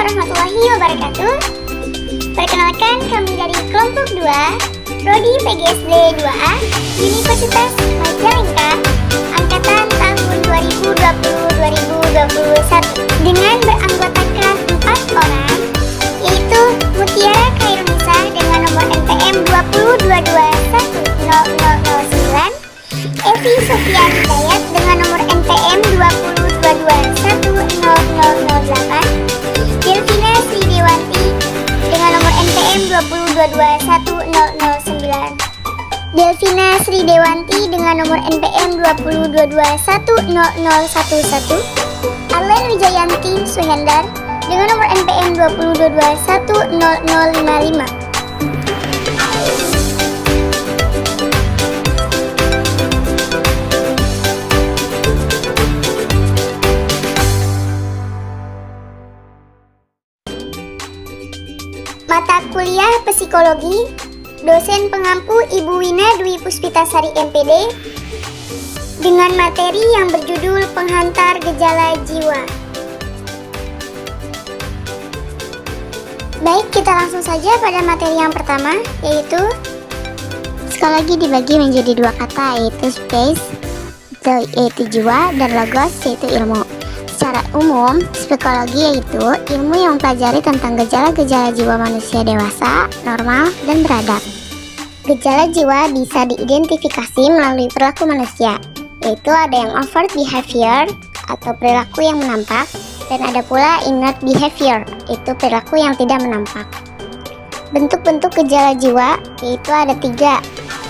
warahmatullahi wabarakatuh. Perkenalkan, kami dari kelompok 2 Prodi PGSD 2A Universitas Majalengka Angkatan tahun 2020-2021 dengan beranggotakan 4 orang, yaitu Mutiara Khairunisa dengan nomor NPM 20221009, Evi Sofian Hidayat dengan nomor NPM 2022100008, Delvina Sri Dewanti dengan nomor NPM 20221009, Delvina Sri Dewanti dengan nomor NPM 2022100011, Arlen Wijayanti Suhendar dengan nomor NPM 2022100055. Mata kuliah Psikologi, dosen pengampu Ibu Wina Dwi Puspitasari MPD, dengan materi yang berjudul Penghantar Gejala Jiwa. Baik, kita langsung saja pada materi yang pertama, yaitu psikologi dibagi menjadi 2 kata, yaitu space, yaitu jiwa, dan logos, yaitu ilmu. Secara umum, psikologi yaitu ilmu yang mempelajari tentang gejala-gejala jiwa manusia dewasa, normal, dan beradab. Gejala jiwa bisa diidentifikasi melalui perilaku manusia, yaitu ada yang overt behavior atau perilaku yang menampak, dan ada pula inert behavior, yaitu perilaku yang tidak menampak. Bentuk-bentuk gejala jiwa yaitu ada 3: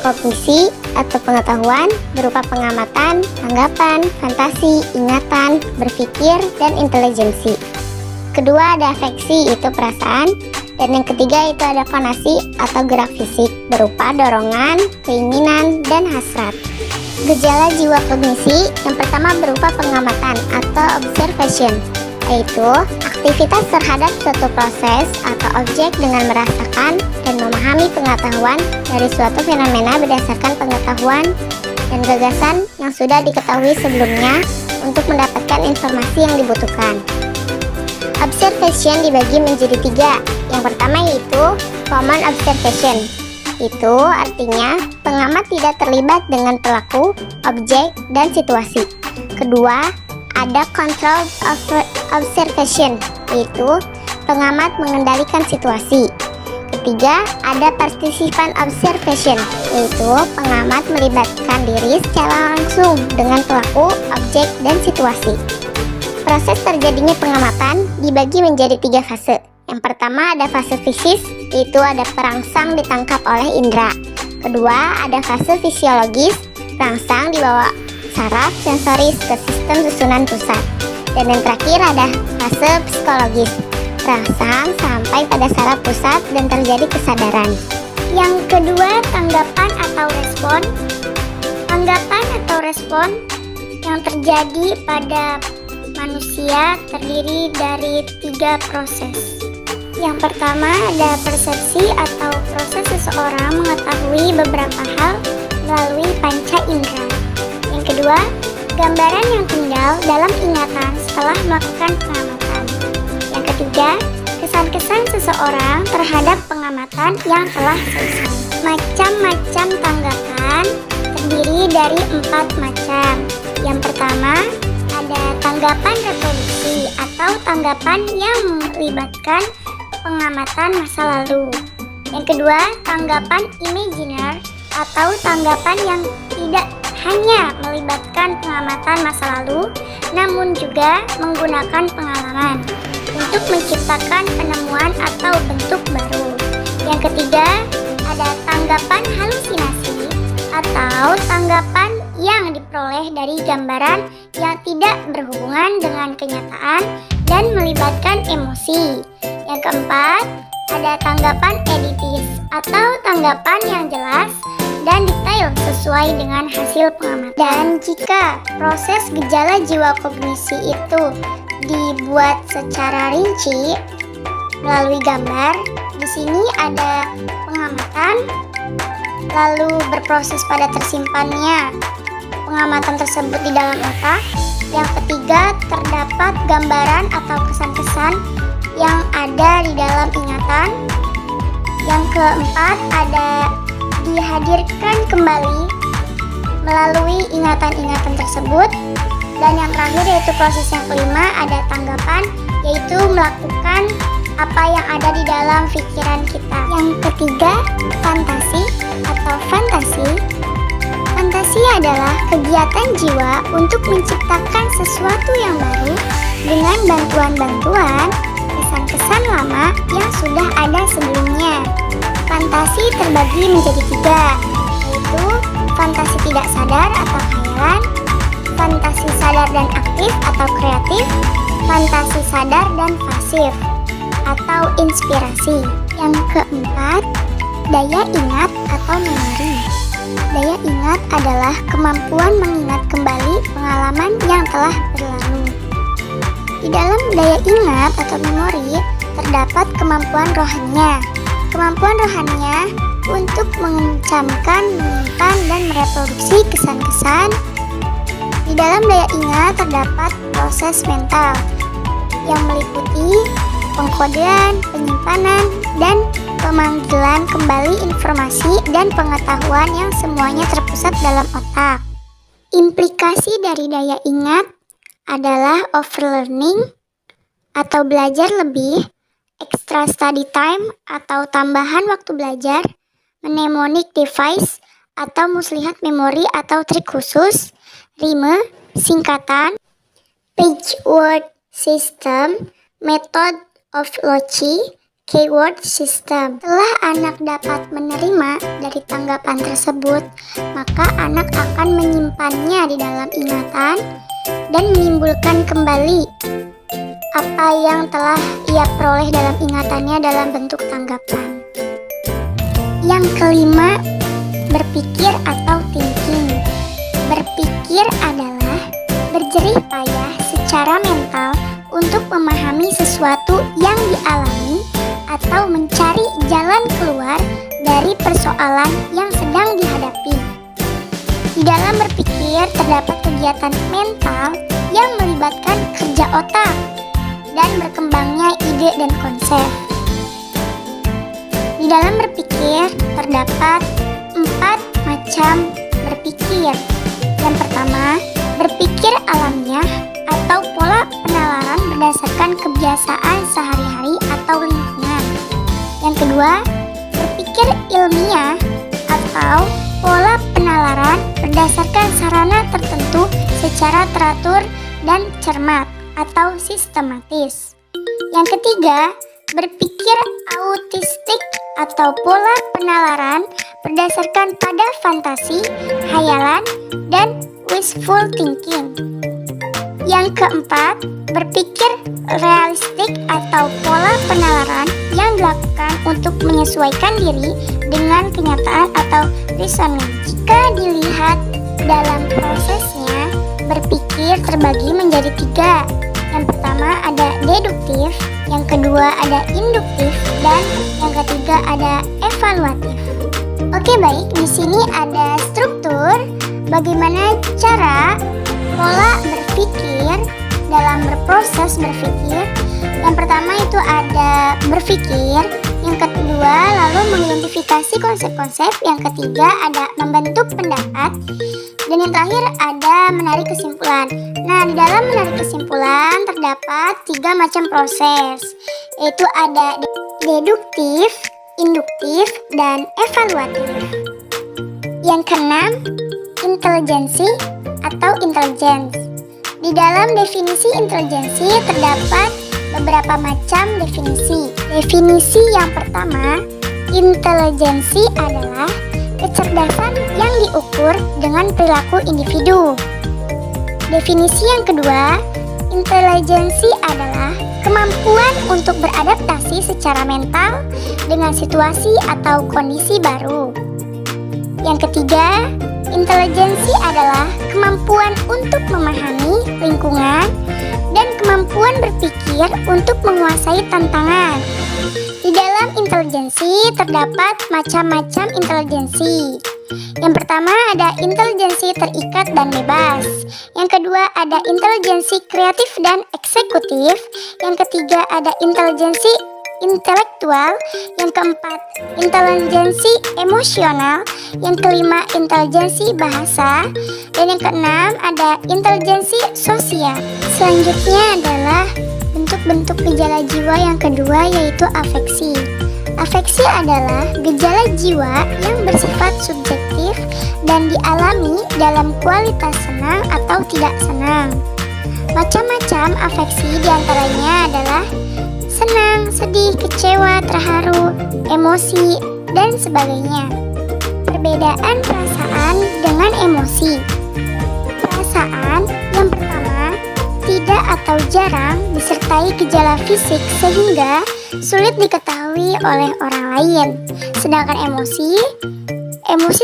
kognisi atau pengetahuan berupa pengamatan, tanggapan, fantasi, ingatan, berpikir, dan intelijensi. Kedua ada afeksi, itu perasaan. Dan yang ketiga itu ada fonasi atau gerak fisik berupa dorongan, keinginan, dan hasrat. Gejala jiwa kognisi yang pertama berupa pengamatan atau observation, yaitu aktivitas terhadap suatu proses atau objek dengan merasakan dan memahami pengetahuan dari suatu fenomena berdasarkan pengetahuan dan gagasan yang sudah diketahui sebelumnya untuk mendapatkan informasi yang dibutuhkan. Observation dibagi menjadi 3. Yang pertama yaitu common observation. Itu artinya pengamat tidak terlibat dengan pelaku, objek, dan situasi. Kedua, ada control observation, yaitu pengamat mengendalikan situasi. Ketiga, ada participant observation, yaitu pengamat melibatkan diri secara langsung dengan pelaku, objek, dan situasi. Proses terjadinya pengamatan dibagi menjadi 3 fase. Yang pertama ada fase fisis, yaitu ada perangsang ditangkap oleh indera. Kedua ada fase fisiologis, perangsang dibawa saraf sensoris ke sistem susunan pusat. Dan yang terakhir ada fase psikologis, perangsang sampai pada saraf pusat dan terjadi kesadaran. Yang kedua tanggapan atau respon. Tanggapan atau respon yang terjadi pada manusia terdiri dari 3 proses. Yang pertama ada persepsi atau proses seseorang mengetahui beberapa hal melalui panca indera. Yang kedua, gambaran yang tinggal dalam ingatan setelah melakukan pengamatan. Yang ketiga, kesan-kesan seseorang terhadap pengamatan yang telah selesai. Macam-macam tanggapan terdiri dari 4 macam. Yang pertama, ada tanggapan reproduksi atau tanggapan yang melibatkan pengamatan masa lalu. Yang kedua, tanggapan imaginer atau tanggapan yang tidak hanya melibatkan pengamatan masa lalu, namun juga menggunakan pengalaman untuk menciptakan penemuan atau bentuk baru. Yang ketiga, ada tanggapan halusinasi atau tanggapan yang diperoleh dari gambaran yang tidak berhubungan dengan kenyataan dan melibatkan emosi. Yang keempat, ada tanggapan editis atau tanggapan yang jelas dan detail sesuai dengan hasil pengamatan. Dan jika proses gejala jiwa kognisi itu dibuat secara rinci melalui gambar, di sini ada pengamatan, lalu berproses pada tersimpannya pengamatan tersebut di dalam otak. Yang ketiga, terdapat gambaran atau kesan-kesan yang ada di dalam ingatan. Yang keempat ada dihadirkan kembali melalui ingatan-ingatan tersebut. Dan yang terakhir yaitu proses yang kelima ada tanggapan, yaitu melakukan apa yang ada di dalam pikiran kita. Yang ketiga, fantasi atau fantasi. Fantasi adalah kegiatan jiwa untuk menciptakan sesuatu yang baru dengan bantuan-bantuan kesan-kesan lama yang sudah ada sebelumnya. Fantasi terbagi menjadi tiga, yaitu fantasi tidak sadar atau khayalan, fantasi sadar dan aktif atau kreatif, fantasi sadar dan pasif atau inspirasi. Yang keempat, daya ingat atau memori. Daya ingat adalah kemampuan mengingat kembali pengalaman yang telah berlalu. Di dalam daya ingat atau memori terdapat kemampuan rohaninya. Kemampuan rohaninya untuk mengencamkan, menyimpan, dan mereproduksi kesan-kesan. Di dalam daya ingat terdapat proses mental yang meliputi pengkodean, penyimpanan, dan pemanggilan kembali informasi dan pengetahuan yang semuanya terpusat dalam otak. Implikasi dari daya ingat adalah overlearning atau belajar lebih, extra study time atau tambahan waktu belajar, mnemonic device atau muslihat memori atau trik khusus, rime, singkatan, page word system, method of Loci, keyword system. Setelah anak dapat menerima dari tanggapan tersebut, maka anak akan menyimpannya di dalam ingatan dan menimbulkan kembali apa yang telah ia peroleh dalam ingatannya dalam bentuk tanggapan. Yang kelima, berpikir atau thinking. Berpikir adalah berjerih payah secara mental untuk memahami sesuatu yang dialami atau mencari jalan keluar dari persoalan yang sedang dihadapi. Di dalam berpikir terdapat kegiatan mental yang melibatkan kerja otak dan berkembangnya ide dan konsep. Di dalam berpikir terdapat 4 macam berpikir. Yang pertama, berpikir alamiah atau pola penalaran berdasarkan kebiasaan sehari-hari atau lingkungan. Yang kedua, berpikir ilmiah atau pola penalaran berdasarkan sarana tertentu secara teratur dan cermat atau sistematis. Yang ketiga, berpikir autistik atau pola penalaran berdasarkan pada fantasi, khayalan, dan wishful thinking. Yang keempat, berpikir realistik atau pola penalaran yang dilakukan untuk menyesuaikan diri dengan kenyataan atau reasoning. Jika dilihat dalam prosesnya, berpikir terbagi menjadi 3. Yang pertama ada deduktif, yang kedua ada induktif, dan yang ketiga ada evaluatif. Oke, baik, di sini ada struktur bagaimana cara pola berpikir dalam berproses berpikir. Yang pertama itu ada berpikir, yang kedua lalu mengidentifikasi konsep-konsep, yang ketiga ada membentuk pendapat, dan yang terakhir ada menarik kesimpulan. Nah, di dalam menarik kesimpulan terdapat 3 macam proses, yaitu ada deduktif, induktif, dan evaluatif. Yang keenam, intelijensi atau intelligence. Di dalam definisi intelijensi terdapat beberapa macam definisi. Definisi yang pertama, intelijensi adalah kecerdasan yang diukur dengan perilaku individu. Definisi yang kedua, intelijensi adalah kemampuan untuk beradaptasi secara mental dengan situasi atau kondisi baru. Yang ketiga, intelijensi adalah kemampuan untuk memahami lingkungan dan kemampuan berpikir untuk menguasai tantangan. Di dalam intelijensi terdapat macam-macam intelijensi. Yang pertama ada intelijensi terikat dan bebas. Yang kedua ada intelijensi kreatif dan eksekutif. Yang ketiga ada intelijensi intelektual. Yang keempat intelijensi emosional. Yang kelima intelijensi bahasa. Dan yang keenam ada intelijensi sosial. Selanjutnya adalah bentuk-bentuk gejala jiwa yang kedua, yaitu afeksi. Afeksi adalah gejala jiwa yang bersifat subjektif dan dialami dalam kualitas senang atau tidak senang. Macam-macam afeksi diantaranya adalah senang, sedih, kecewa, terharu, emosi, dan sebagainya. Perbedaan perasaan dengan emosi. Perasaan yang pertama tidak atau jarang disertai gejala fisik sehingga sulit diketahui oleh orang lain. Sedangkan emosi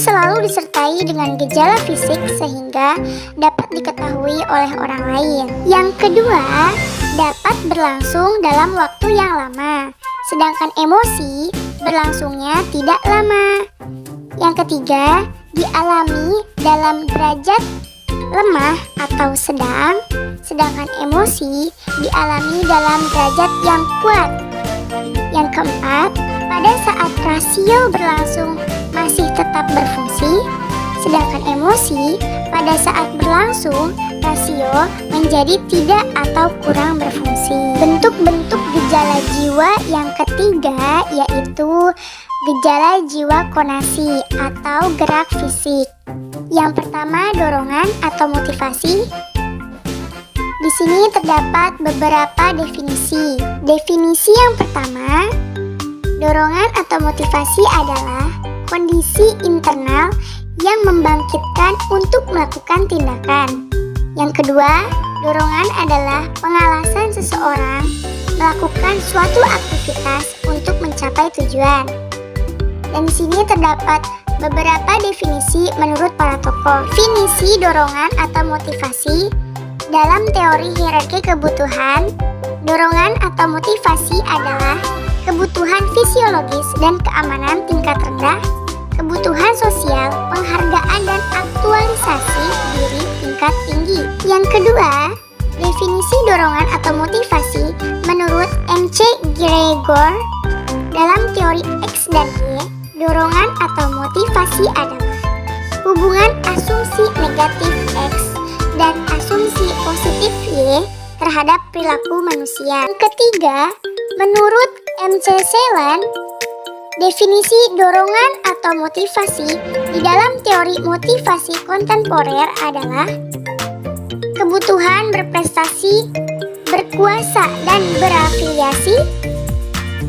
selalu disertai dengan gejala fisik sehingga dapat diketahui oleh orang lain. Yang kedua, dapat berlangsung dalam waktu yang lama, sedangkan emosi berlangsungnya tidak lama. Yang ketiga, dialami dalam derajat lemah atau sedang, sedangkan emosi dialami dalam derajat yang kuat. Yang keempat, pada saat rasio berlangsung masih tetap berfungsi, sedangkan emosi pada saat berlangsung rasio menjadi tidak atau kurang berfungsi. Bentuk-bentuk gejala jiwa yang ketiga yaitu gejala jiwa konasi atau gerak fisik. Yang pertama, dorongan atau motivasi. Di sini terdapat beberapa definisi. Definisi yang pertama, dorongan atau motivasi adalah kondisi internal yang membangkitkan untuk melakukan tindakan. Yang kedua, dorongan adalah pengalasan seseorang melakukan suatu aktivitas untuk mencapai tujuan. Dan di sini terdapat beberapa definisi menurut para tokoh. Definisi dorongan atau motivasi dalam teori hierarki kebutuhan, dorongan atau motivasi adalah kebutuhan fisiologis dan keamanan tingkat rendah, kebutuhan sosial, penghargaan dan aktualisasi diri tingkat tinggi. Yang kedua, definisi dorongan atau motivasi menurut M.C. Gregor dalam teori X dan Y, dorongan atau motivasi adalah hubungan asumsi negatif X dan asumsi positif Y terhadap perilaku manusia. Yang ketiga, menurut M.C. Celan, definisi dorongan atau motivasi di dalam teori motivasi kontemporer adalah kebutuhan berprestasi, berkuasa dan berafiliasi,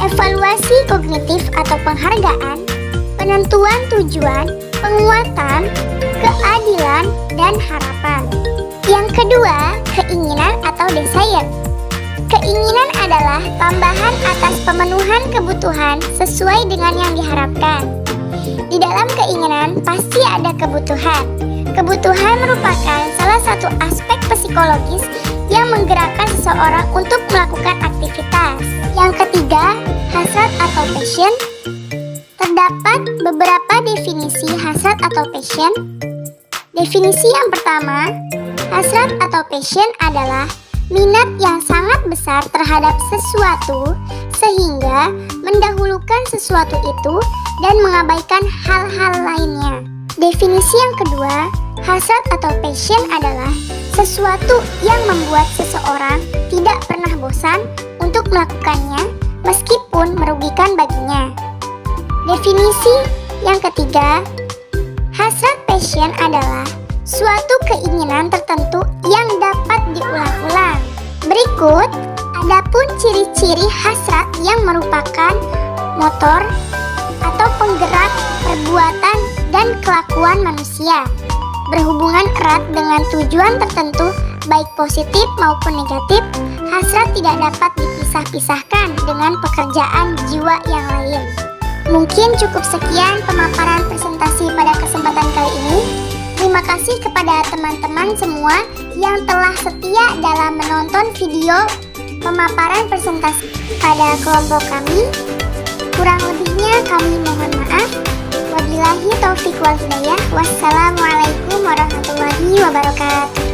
evaluasi kognitif atau penghargaan, penentuan tujuan, penguatan, keadilan, dan harapan. Yang kedua, keinginan atau desire. Keinginan adalah tambahan atas pemenuhan kebutuhan sesuai dengan yang diharapkan. Di dalam keinginan pasti ada kebutuhan. Kebutuhan merupakan salah satu aspek psikologis yang menggerakkan seseorang untuk melakukan aktivitas. Yang ketiga, hasrat atau passion. Terdapat beberapa definisi hasrat atau passion. Definisi yang pertama, hasrat atau passion adalah minat yang sangat besar terhadap sesuatu sehingga mendahulukan sesuatu itu dan mengabaikan hal-hal lainnya. Definisi yang kedua, hasrat atau passion adalah sesuatu yang membuat seseorang tidak pernah bosan untuk melakukannya meskipun merugikan baginya. Definisi yang ketiga, hasrat passion adalah suatu keinginan tertentu yang dapat diulang-ulang. Berikut, adapun ciri-ciri hasrat yang merupakan motor atau penggerak perbuatan dan kelakuan manusia. Berhubungan erat dengan tujuan tertentu, baik positif maupun negatif, hasrat tidak dapat dipisah-pisahkan dengan pekerjaan jiwa yang lain. Mungkin cukup sekian pemaparan presentasi pada kesempatan kali ini. Terima kasih kepada teman-teman semua yang telah setia dalam menonton video pemaparan presentasi pada kelompok kami. Kurang lebihnya kami mohon maaf. Wabillahi taufiq wal hidayah. Wassalamualaikum warahmatullahi wabarakatuh.